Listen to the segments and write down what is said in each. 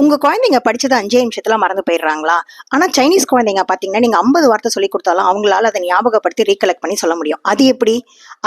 உங்க குழந்தைங்க படிச்சது 5 நிமிஷத்துல மறந்து போயிடுறாங்களா? ஆனா சைனீஸ் குழந்தைங்க பாத்தீங்கன்னா, நீங்க 50 வார்த்தை சொல்லிக் குடுத்தாலும் அவங்களால அதை ஞாபகப்படுத்தி ரீகலெக்ட் பண்ணி சொல்ல முடியும். அது எப்படி?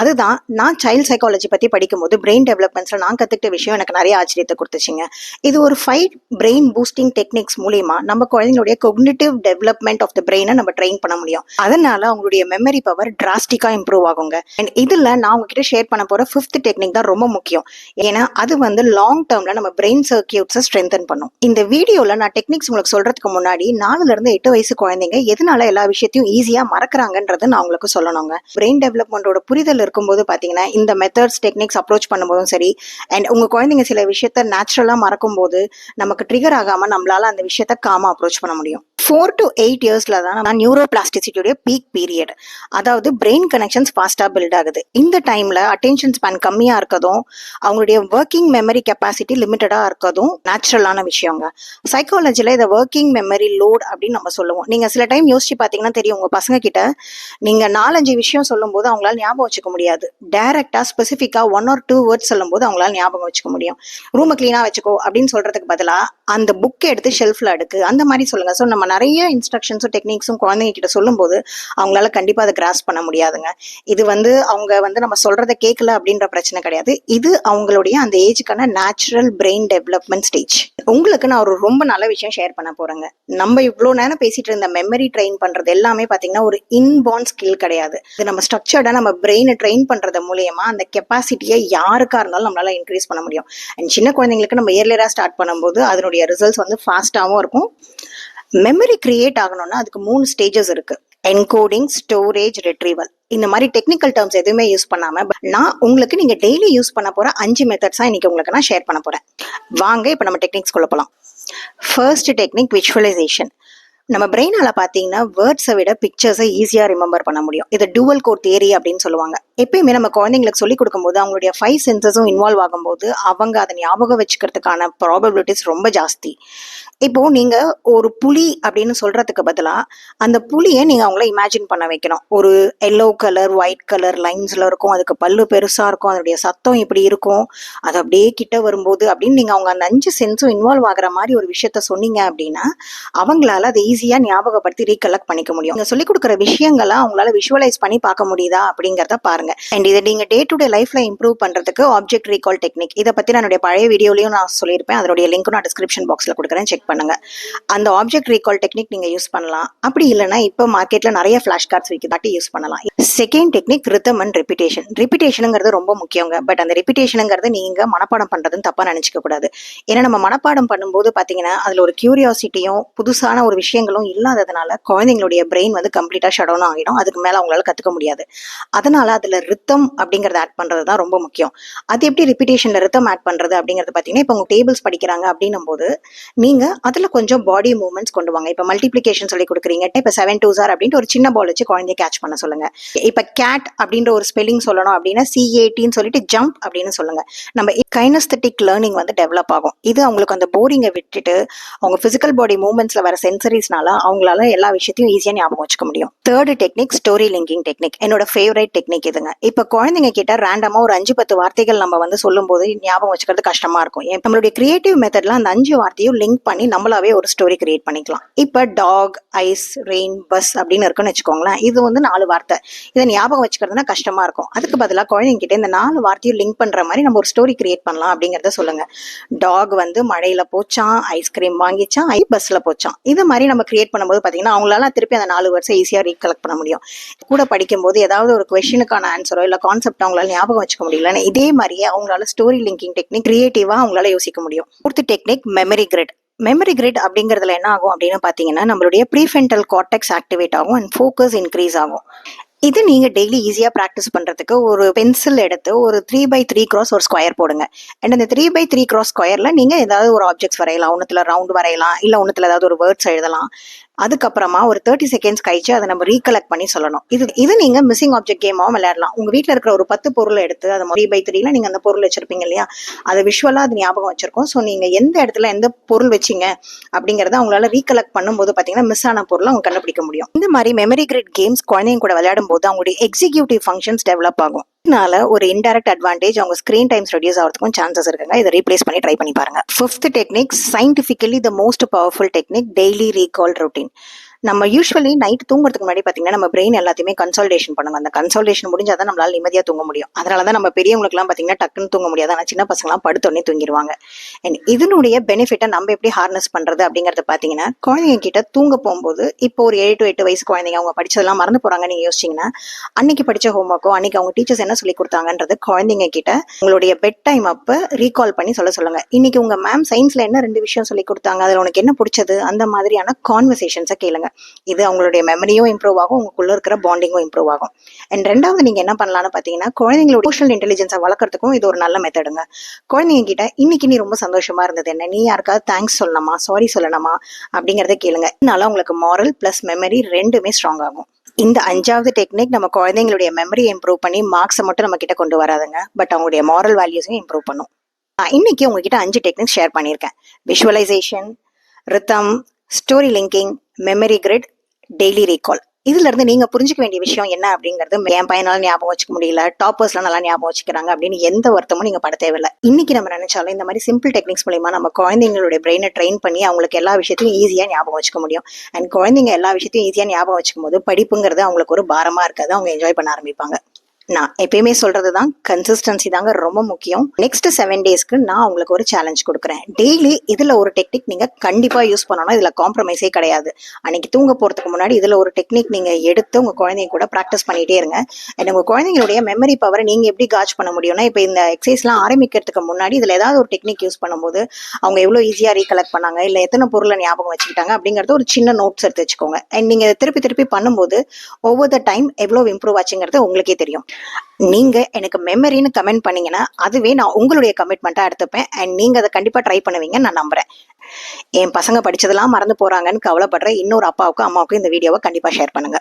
அதுதான் நான் சைல்ட் சைக்காலஜி பத்தி படிக்கும்போது பிரெயின் டெவலப்மெண்ட்ஸ்ல நான் கத்துக்கிட்ட விஷயம் எனக்கு நிறைய ஆச்சரியத்தை கொடுத்துச்சுங்க. இது ஒரு 5 பிரெயின் பூஸ்டிங் டெக்னிக்ஸ் மூலியமா நம்ம குழந்தைங்களுடைய கொக்னிட்டிவ் டெவலப்மெண்ட் ஆஃப் த பிரெயினை நம்ம ட்ரெயின் பண்ண முடியும். அதனால அவங்களுடைய மெமரி பவர் டிராஸ்டிக்கா இம்ப்ரூவ் ஆகுங்க. அண்ட் இதுல நான் உங்ககிட்ட ஷேர் பண்ண போற 5th டெக்னிக் தான் ரொம்ப முக்கியம். ஏன்னா அது வந்து லாங் டேர்ம்ல நம்ம பிரெயின் சர்க்கியூட்ஸை ஸ்ட்ரென்தன் பண்ணும். இந்த வீடியோல நான் டெக்னிக்ஸ் உங்களுக்கு சொல்றதுக்கு முன்னாடி 4ல இருந்து 8 வயசு குழந்தைங்க எதனால எல்லா விஷயத்தையும் ஈஸியா மறக்கறாங்கன்றதை நான் உங்களுக்கு சொல்லணுங்க. பிரெயின் டெவலப்மெண்டோட புரிதல் இருக்கும்போது பாத்தீங்கன்னா இந்த மெத்தட்ஸ் டெக்னிக்ஸ் அப்ரோச் பண்ணும்போதும் சரி, அண்ட் உங்க குழந்தைங்க சில விஷயத்த நேச்சுரலா மறக்கும் போது நமக்கு ட்ரிகர் ஆகாம நம்மளால அந்த விஷயத்த காமா அப்ரோச் பண்ண முடியும். 4 to 8 இயர்ஸ்ல தான் நம்ம நியூரோபிளாஸ்டிசிட்டியோட பீக் பீரியட், அதாவது பிரெயின் கனெக்ஷன்ஸ் ஃபாஸ்டா பில்ட் ஆகுது. இந்த டைம்ல அட்டென்ஷன் ஸ்பேன் கம்மியா இருக்கதும் அவங்களுடைய ஒர்க்கிங் மெமரி கெப்பாசிட்டி லிமிட்டடா இருக்கதும் நேச்சுரலான விஷயங்க. சைக்காலஜில இதை ஒர்க்கிங் மெமரி லோட் அப்படின்னு நம்ம சொல்லுவோம். நீங்க சில டைம் யோசிச்சு பாத்தீங்கன்னா தெரியும், உங்க பசங்க கிட்ட நீங்க 4-5 விஷயம் சொல்லும் போது அவங்களால ஞாபகம் வச்சுக்க முடியாது. டைரக்டா ஸ்பெசிஃபிக்கா 1 or 2 வேர்ட்ஸ் சொல்லும் போது அவங்களால ஞாபகம் வச்சுக்க முடியும். ரூமை கிளீனா வச்சுக்கோ அப்படின்னு சொல்றதுக்கு பதிலா அந்த புக்கை எடுத்து ஷெல்ஃப்ல அடுக்கு அந்த மாதிரி சொல்லுங்க. ஸோ நம்ம நிறைய இன்ஸ்ட்ரக்ஷன்ஸும் டெக்னிக்ஸும் குழந்தைங்க கிட்ட சொல்லும் போது அவங்களால கண்டிப்பா அதை கிராஸ் பண்ண முடியாதுங்க. இது வந்து அவங்க வந்து நம்ம சொல்றதை கேட்கல அப்படின்ற பிரச்சனை கிடையாது. இது அவங்களுடைய அந்த ஏஜுக்கான நேச்சுரல் பிரெயின் டெவலப்மெண்ட் ஸ்டேஜ். உங்களுக்கு நான் ஒரு ரொம்ப நல்ல விஷயம் ஷேர் பண்ண போறேங்க. நம்ம இவ்வளோ நேரம் பேசிட்டு இருந்த மெமரி ட்ரெயின் பண்றது எல்லாமே பாத்தீங்கன்னா ஒரு இன்பார்ன் ஸ்கில் கிடையாது. இது நம்ம ஸ்ட்ரக்சர்டா நம்ம பிரெயினை ட்ரெயின் பண்றது மூலியமா அந்த கெப்பாசிட்டியை யாருக்கா இருந்தாலும் நம்மளால இன்க்ரீஸ் பண்ண முடியும். அண்ட் சின்ன குழந்தைங்களுக்கு நம்ம இயர்லியரா ஸ்டார்ட் பண்ணும்போது அதனுடைய ரிசல்ட்ஸ் வந்து ஃபாஸ்டாகவும் இருக்கும். மெமரி கிரியேட் ஆகணும்னா அதுக்கு 3 ஸ்டேஜஸ் இருக்கு: என்கோடிங், ஸ்டோரேஜ், ரெட்ரீவல். இந்த மாதிரி டெக்னிக்கல் டேர்ம்ஸ் எதுவுமே யூஸ் பண்ணாம நான் உங்களுக்கு நீங்க டெய்லி யூஸ் பண்ண போற 5 மெத்தட்ஸா இன்னைக்கு உங்களுக்கு நான் ஷேர் பண்ண போறேன். வாங்க இப்ப நம்ம டெக்னிக்ஸ் குள்ள போலாம். First technique visualization. நம்ம பிரெயினால பாத்தீங்கன்னா வேர்ட்ஸை விட பிக்சர்ஸை ஈஸியா ரிமெம்பர் பண்ண முடியும். இது டூவல் கோர் தியரி அப்படின்னு சொல்லுவாங்க. எப்பயுமே நம்ம குழந்தைங்களுக்கு சொல்லிக் கொடுக்கும்போது அவங்களுடைய 5 சென்சஸும் இன்வால்வ் ஆகும்போது அவங்க அதை ஞாபகம் வச்சுக்கிறதுக்கான ப்ராபபிலிட்டிஸ் ரொம்ப ஜாஸ்தி. இப்போ நீங்க ஒரு புலி அப்படின்னு சொல்றதுக்கு பதிலா அந்த புலியை நீங்க அவங்கள இமேஜின் பண்ண வைக்கணும். ஒரு எல்லோ கலர், ஒயிட் கலர் லைன்ஸ்ல இருக்கும், அதுக்கு பல்லு பெருசா இருக்கும், அதனுடைய சத்தம் இப்படி இருக்கும், அது அப்படியே கிட்ட வரும்போது அப்படின்னு நீங்க அவங்க அந்த 5 சென்ஸும் இன்வால்வ் ஆகுற மாதிரி ஒரு விஷயத்த சொன்னீங்க அப்படின்னா அவங்களால அதை ஈஸியா ஞாபகப்படுத்தி ரீகலெக்ட் பண்ணிக்க முடியும். நீங்க சொல்லிக் கொடுக்குற விஷயங்களை அவங்களால விஷுவலைஸ் பண்ணி பார்க்க முடியுதா அப்படிங்கறத பாருங்க. அண்ட் இதை நீங்க டே டு டே லைஃப்ல இம்ப்ரூவ் பண்றதுக்கு ஆப்ஜெக்ட் ரீகால் டெக்னிக், இதை பத்தி நான் பழைய வீடியோலயும் நான் சொல்லியிருப்பேன். அதனுடைய லிங்க் நான் டிஸ்கிரிப்ஷன் பாக்ஸ்ல கொடுக்குறேன், செக் பண்ணுங்க. அந்த ஆப்ஜெக்ட் ரீகால் டெக்னிக் நீங்க யூஸ் பண்ணலாம். அப்படி இல்லைன்னா இப்போ மார்க்கெட்ல நிறைய ஃபிளாஷ் கார்ட்ஸ் விற்கிதாட்டி யூஸ் பண்ணலாம். Second technique rhythm and repetition. ரிப்பிட்டேஷனுங்கிறது ரொம்ப முக்கியங்க. பட் அந்த ரிப்பிட்டேஷனுங்கிறது நீங்க மனப்பாடம் பண்றதுன்னு தப்பா நினைச்சுக்க கூடாது. ஏன்னா நம்ம மனப்பாடம் பண்ணும்போது பாத்தீங்கன்னா அதுல ஒரு கியூரியாசிட்டியும் புதுசான ஒரு விஷயங்களும் இல்லாததுனால குழந்தைங்களுடைய பிரெயின் வந்து கம்ப்ளீட்டா ஷட் டவுன் ஆகிடும். அதுக்கு மேல அவங்களால கத்துக்க முடியாது. அதனால அதுல ரித்தம் அப்படிங்கறத ஆட் பண்றது தான் ரொம்ப முக்கியம். அது எப்படி ரிப்பிட்டேஷன்ல ரித்தம் ஆட் பண்றது அப்படிங்கறது பாத்தீங்கன்னா இப்போ உங்க டேபிள்ஸ் படிக்கிறாங்க அப்படின்னும் போது நீங்க அதுல கொஞ்சம் பாடி மூவ்மெண்ட்ஸ் கொண்டு வாங்க. இப்ப மல்டிப்ளிகேஷன் சொல்லி கொடுக்குறீங்க, இப்ப 7 2s அப்படின்ட்டு ஒரு சின்ன பால் வச்சு குழந்தைய கேட்ச் பண்ண சொல்லுங்க. இப்ப கேட் அப்படின்ற ஒரு ஸ்பெல்லிங் சொல்லணும் அப்படின்னா CAT சொல்லிட்டு ஜம்ப் அப்படின்னு சொல்லுங்க. நம்ம கைனஸ்தெட்டிக் லேர்னிங் வந்து டெவலப் ஆகும். இது அவங்களுக்கு அந்த போரிங்கை விட்டுட்டு அவங்க பிசிக்கல் பாடி மூவ்மெண்ட்ஸ்ல வர சென்சரிஸ்னால அவங்களால எல்லா விஷயத்தையும் ஈஸியா ஞாபகம் வச்சுக்க முடியும். Third technique story linking technique. என்னோட ஃபேவரட் டெக்னிக் இதுங்க. இப்ப குழந்தைங்க கிட்ட ரேண்டமா ஒரு 5-10 வார்த்தைகள் நம்ம வந்து சொல்லும் போது ஞாபகம் வச்சுக்கிறது கஷ்டமா இருக்கும். நம்மளுடைய கிரியேட்டிவ் மெத்தட்ல அந்த 5 வார்த்தையும் லிங்க் பண்ணி நம்மளாவே ஒரு ஸ்டோரி கிரியேட் பண்ணிக்கலாம். இப்ப டாக், ஐஸ், ரெயின், பஸ் அப்படின்னு இருக்குன்னு வச்சுக்கோங்களேன். இது வந்து 4 வார்த்தை. இதை ஞாபகம் வச்சுக்கிறதுனா கஷ்டமா இருக்கும். அதுக்கு பதிலாக குழந்தைங்க கிட்ட இந்த 4 வார்த்தையும் லிங்க் பண்ற மாதிரி நம்ம ஒரு ஸ்டோரி கிரியேட் பண்ணலாம் அப்படிங்கறத சொல்லுங்க. டாக் வந்து மழையில போச்சான், ஐஸ்கிரீம் வாங்கிச்சான், பஸ்ல போச்சான். இது மாதிரி நம்ம கிரியேட் பண்ணும்போது பாத்தீங்கன்னா அவங்களால திருப்பி அந்த 4 வேர்ட்ஸை ஈஸியா ரீகலெக்ட் பண்ண முடியும். கூட படிக்கும்போது ஏதாவது ஒரு கொஸ்டினுக்கான ஆன்சரோ இல்ல கான்செப்ட் அவங்களால ஞாபகம் வச்சுக்க முடியல, இதே மாதிரியே அவங்களால ஸ்டோரி லிங்கிங் டெக்னிக் கிரியேட்டிவா அவங்களால யோசிக்க முடியும். Fourth technique memory grid. Memory grid அப்படிங்கிறதுல என்ன ஆகும் அப்படின்னு பாத்தீங்கன்னா நம்மளுடைய ப்ரீஃப்ரண்டல் கார்டெக்ஸ் ஆக்டிவேட் ஆகும் அண்ட் ஃபோக்கஸ் இன்க்ரீஸ் ஆகும். இது நீங்க டெய்லி ஈஸியா பிராக்டிஸ் பண்றதுக்கு ஒரு பென்சில் எடுத்து ஒரு 3x3 கிராஸ் ஒரு ஸ்கொயர் போடுங்க. அண்ட் அந்த 3x3 கிராஸ் ஸ்கொயர்ல நீங்க ஏதாவது ஒரு ஆப்ஜெக்ட்ஸ் வரையலாம், ஒன்னுத்துல ரவுண்ட் வரையலாம், இல்ல ஒன்னுத்துல ஏதாவது ஒரு வேர்ட்ஸ் எழுதலாம். அதுக்கப்புறமா ஒரு 30 செகண்ட்ஸ் கழிச்சு அதை நம்ம ரீகலெக்ட் பண்ணி சொல்லணும். இது நீங்க மிஸ்ஸிங் ஆப்ஜெக்ட் கேமாவும் விளையாடலாம். உங்க வீட்டுல இருக்கிற ஒரு 10 பொருளை எடுத்து அதை 3x3ல நீங்க அந்த பொருள் வச்சிருப்பீங்க இல்லையா, அதை விஷுவலா அது ஞாபகம் வச்சிருக்கோம். ஸோ நீங்க எந்த இடத்துல எந்த பொருள் வச்சீங்க அப்படிங்கறத அவங்களால ரீகலெக்ட் பண்ணும்போது பாத்தீங்கன்னா மிஸ் ஆன பொருளை அவங்க கண்டுபிடிக்க முடியும். இந்த மாதிரி மெமரி கிரிட் கேம்ஸ் குழந்தைங்க கூட விளையாடும் போது அவங்களுடைய எக்ஸிக்யூட்டிவ் ஃபங்க்ஷன்ஸ் டெவலப் ஆகும். இதனால ஒரு இன்டைரக்ட் அட்வான்டேஜ் அவங்க ஸ்க்ரீன் டைம்ஸ் ரெடியூஸ் ஆகிறதுக்கும் சான்சஸ் இருக்குங்க. இதை ரீப்ளேஸ் பண்ணி ட்ரை பண்ணி பாருங்க. Fifth technique, scientifically the most powerful technique, daily recall routine. நம்ம யூஸ்வலி நைட் தூங்குறதுக்கு முன்னாடி பார்த்தீங்கன்னா நம்ம பிரெயின் எல்லாத்தையுமே கன்சல்டேஷன் பண்ணுங்க. அந்த கன்சல்டேஷன் முடிஞ்சால் தான் நம்மளால நிம்மதியாக தூங்க முடியும். அதனால தான் நம்ம பெரியவங்களுக்குலாம் பார்த்தீங்கன்னா டக்குன்னு தூங்க முடியாது. ஆனால் சின்ன பசங்களாம் படுத்தோடனே தூங்கிடுவாங்க. அண்ட் இதனுடைய பெனிஃபிட்டை நம்ம எப்படி ஹார்னஸ் பண்ணுறது அப்படிங்கிறத பார்த்தீங்கன்னா, குழந்தைங்க கிட்ட தூங்க போகும்போது இப்போ ஒரு 7 to 8 வயசு குழந்தைங்க அவங்க படிச்சதெல்லாம் மறந்து போகிறாங்க நீங்கள் யோசிச்சிங்கன்னா, அன்னைக்கு படித்த ஹோம்ஒர்க்கோ அன்னைக்கு அவங்க டீச்சர்ஸ் என்ன சொல்லி கொடுத்தாங்கன்றது குழந்தைங்க கிட்ட உங்களுடைய பெட் டைம் அப்போ ரீகால் பண்ணி சொல்லுங்க. இன்னைக்கு உங்க மேம் சயின்ஸ்ல என்ன 2 விஷயம் சொல்லி கொடுத்தாங்க, அதில் உனக்கு என்ன பிடிச்சது, அந்த மாதிரியான கான்வர்சேஷன்ஸை கேளுங்க. இது அவங்களுடைய மெமரியும் இம்ப்ரூவ் ஆகும், உங்களுக்குள்ள இருக்கிற பாண்டிங்கும் இம்ப்ரூவ் ஆகும். அண்ட் ரெண்டாவது நீங்க என்ன பண்ணலாம்னு பாத்தீங்கன்னா, குழந்தைங்களோட எமோஷனல் இன்டெலிஜென்ஸை வளர்க்கறதுக்கும் இது ஒரு நல்ல மெத்தடுங்க. குழந்தைங்க கிட்ட இன்னைக்கு நீ ரொம்ப சந்தோஷமா இருந்தது என்ன, நீ யாருக்காவது தேங்க்ஸ் சொல்லணுமா, சாரி சொல்லணுமா அப்படிங்கறத கேளுங்க. இதனால உங்களுக்கு மாரல் பிளஸ் மெமரி ரெண்டுமே ஸ்ட்ராங் ஆகும். இந்த 5வது டெக்னிக் நம்ம குழந்தைங்களுடைய மெமரியை இம்ப்ரூவ் பண்ணி மார்க்ஸை மட்டும் நம்ம கிட்ட கொண்டு வராதுங்க, பட் அவங்களுடைய மாரல் வேல்யூஸையும் இம்ப்ரூவ் பண்ணும். இன்னைக்கு உங்ககிட்ட 5 டெக்னிக்ஸ் ஷேர் பண்ணியிருக்கேன். Visualization, rhythm, story linking, memory grid, daily recall. இதுல இருந்து நீங்க புரிஞ்சுக்க வேண்டிய விஷயம் என்ன அப்படிங்கிறது, என் பையனால ஞாபகம் வச்சுக்க முடியல, டாப்பர்ஸ்லாம் நல்லா ஞாபகம் வச்சுக்கிறாங்க அப்படின்னு எந்த வருத்தமும் நீங்க பட தேவையில்லை. இன்னைக்கு நம்ம நினைச்சாலும் இந்த மாதிரி சிம்பிள் டெக்னிக்ஸ் மூலமா நம்ம குழந்தைங்களுடைய பிரெயினை ட்ரெயின் பண்ணி அவங்களுக்கு எல்லா விஷயத்தையும் ஈஸியா ஞாபகம் வச்சுக்க முடியும். அண்ட் குழந்தைங்க எல்லா விஷயத்தையும் ஈஸியா ஞாபகம் வச்சுக்கும் போது படிப்புங்கிறது அவங்களுக்கு ஒரு பாரமா இருக்காது, அவங்க என்ஜாய் பண்ண ஆரம்பிப்பாங்க. நான் எப்பயுமே சொல்றதுதான், கன்சிஸ்டன்சி தாங்க ரொம்ப முக்கியம். நெக்ஸ்ட் 7 டேஸ்க்கு நான் உங்களுக்கு ஒரு சேலஞ்ச் கொடுக்குறேன். டெய்லி இதுல ஒரு டெக்னிக் நீங்க கண்டிப்பா யூஸ் பண்ணணும். இதுல காம்ப்ரமைஸே கிடையாது. அன்னைக்கு தூங்க போறதுக்கு முன்னாடி இதுல ஒரு டெக்னிக் நீங்க எடுத்து உங்க குழந்தைங்க கூட ப்ராக்டிஸ் பண்ணிட்டே இருங்க. அண்ட் உங்க குழந்தைங்களுடைய மெமரி பவரை நீங்க எப்படி காட்ச் பண்ண முடியும்னா, இப்போ இந்த எக்ஸசைஸ்லாம் ஆரம்பிக்கிறதுக்கு முன்னாடி இதுல ஏதாவது ஒரு டெக்னிக் யூஸ் பண்ணும்போது அவங்க எவ்வளவு ஈஸியா ரீகலெக்ட் பண்ணாங்க, இல்ல எத்தனை பொருளை ஞாபகம் வச்சுக்கிட்டாங்க அப்படிங்கறது ஒரு சின்ன நோட்ஸ் எடுத்து வச்சுக்கோங்க. அண்ட் நீங்க திருப்பி திருப்பி பண்ணும்போது ஒவ்வொரு டைம் எவ்வளவு இம்ப்ரூவ் ஆச்சுங்கிறது உங்களுக்கே தெரியும். நீங்க எனக்கு மெமரின்னு கமெண்ட் பண்ணீங்கன்னா அதுவே நான் உங்களுடைய கமிட்மெண்ட்டா எடுத்துப்பேன். அண்ட் நீங்க அதை கண்டிப்பா ட்ரை பண்ணுவீங்க நான் நம்புறேன். என் பசங்க படிச்சதெல்லாம் மறந்து போறாங்கன்னு கவலைப்படுற இன்னொரு அப்பாவுக்கும் அம்மாவுக்கும் இந்த வீடியோவை கண்டிப்பா ஷேர் பண்ணுங்க.